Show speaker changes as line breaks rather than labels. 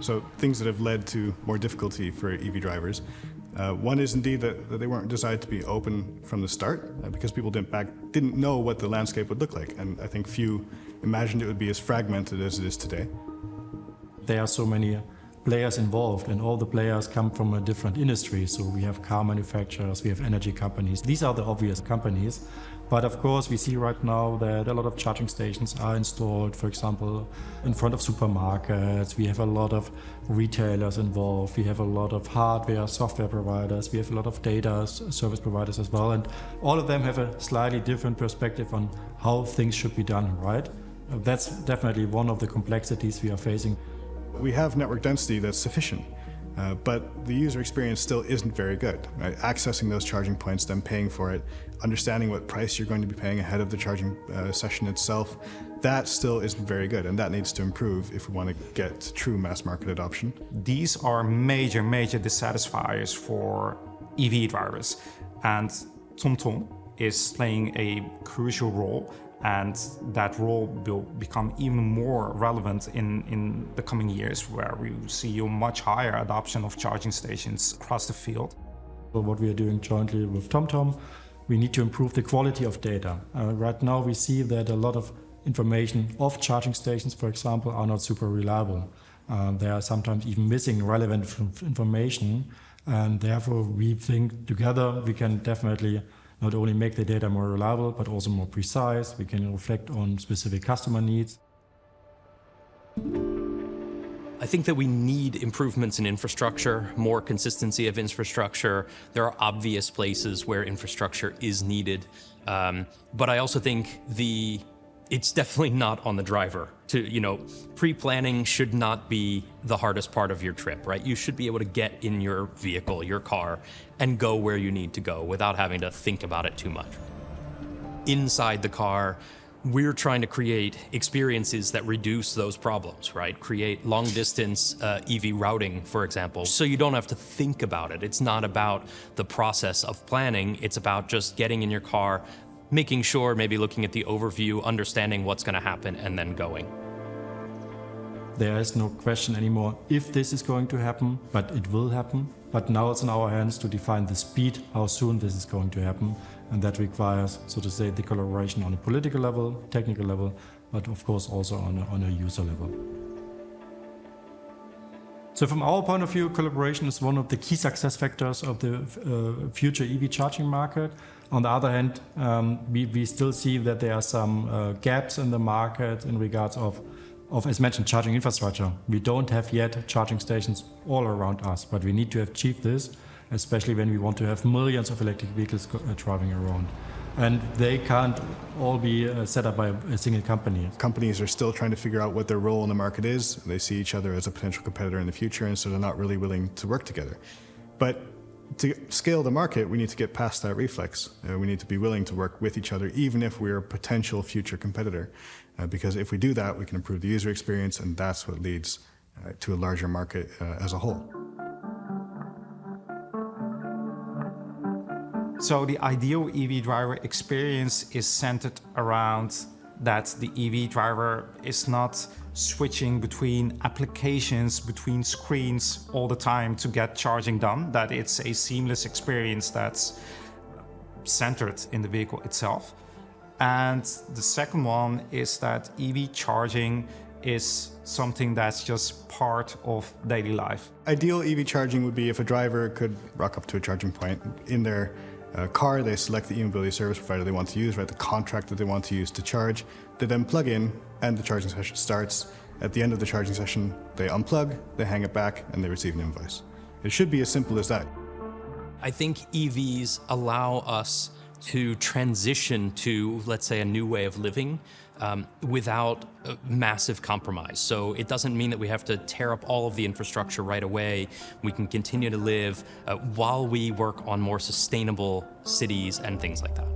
So things that have led to more difficulty for EV drivers. One is indeed that they weren't designed to be open from the start because people didn't know what the landscape would look like. And I think few imagined it would be as fragmented as it is today.
There are so many players involved, and all the players come from a different industry. So we have car manufacturers, we have energy companies. These are the obvious companies. But of course, we see right now that a lot of charging stations are installed, for example, in front of supermarkets. We have a lot of retailers involved. We have a lot of hardware, software providers. We have a lot of data service providers as well. And all of them have a slightly different perspective on how things should be done, right? That's definitely one of the complexities we are facing.
We have network density that's sufficient, but the user experience still isn't very good. Right? Accessing those charging points, then paying for it, understanding what price you're going to be paying ahead of the charging session itself, that still isn't very good, and that needs to improve if we want to get true mass market adoption.
These are major dissatisfiers for EV drivers, and TomTom is playing a crucial role, and that role will become even more relevant in the coming years, where we will see a much higher adoption of charging stations across the field.
So what we are doing jointly with TomTom, we need to improve the quality of data. Right now we see that a lot of information of charging stations, for example, are not super reliable. They are sometimes even missing relevant information, and therefore we think together we can definitely not only make the data more reliable, but also more precise. We can reflect on specific customer needs.
I think that we need improvements in infrastructure, more consistency of infrastructure. There are obvious places where infrastructure is needed. But I also think it's definitely not on the driver. Pre-planning should not be the hardest part of your trip, right? You should be able to get in your vehicle, your car, and go where you need to go without having to think about it too much. Inside the car, we're trying to create experiences that reduce those problems, right? Create long-distance EV routing, for example, so you don't have to think about it. It's not about the process of planning. It's about just getting in your car, making sure, maybe looking at the overview, understanding what's going to happen, and then going.
There is no question anymore if this is going to happen, but it will happen. But now it's in our hands to define the speed, how soon this is going to happen. And that requires, so to say, the collaboration on a political level, technical level, but of course also on a user level. So from our point of view, collaboration is one of the key success factors of the future EV charging market. On the other hand, we still see that there are some gaps in the market in regards of, as mentioned, charging infrastructure. We don't have yet charging stations all around us, but we need to achieve this, especially when we want to have millions of electric vehicles driving around. And they can't all be set up by a single company.
Companies are still trying to figure out what their role in the market is. They see each other as a potential competitor in the future, and so they're not really willing to work together. But to scale the market, we need to get past that reflex. We need to be willing to work with each other, even if we're a potential future competitor. Because if we do that, we can improve the user experience, and that's what leads to a larger market as a whole.
So the ideal EV driver experience is centered around that the EV driver is not switching between applications, between screens all the time to get charging done, that it's a seamless experience that's centered in the vehicle itself. And the second one is that EV charging is something that's just part of daily life.
Ideal EV charging would be if a driver could rock up to a charging point in their car, they select the e-mobility service provider they want to use, right, the contract that they want to use to charge. They then plug in and the charging session starts. At the end of the charging session, they unplug, they hang it back, and they receive an invoice. It should be as simple as that.
I think EVs allow us to transition to, let's say, a new way of living without massive compromise. So it doesn't mean that we have to tear up all of the infrastructure right away. We can continue to live while we work on more sustainable cities and things like that.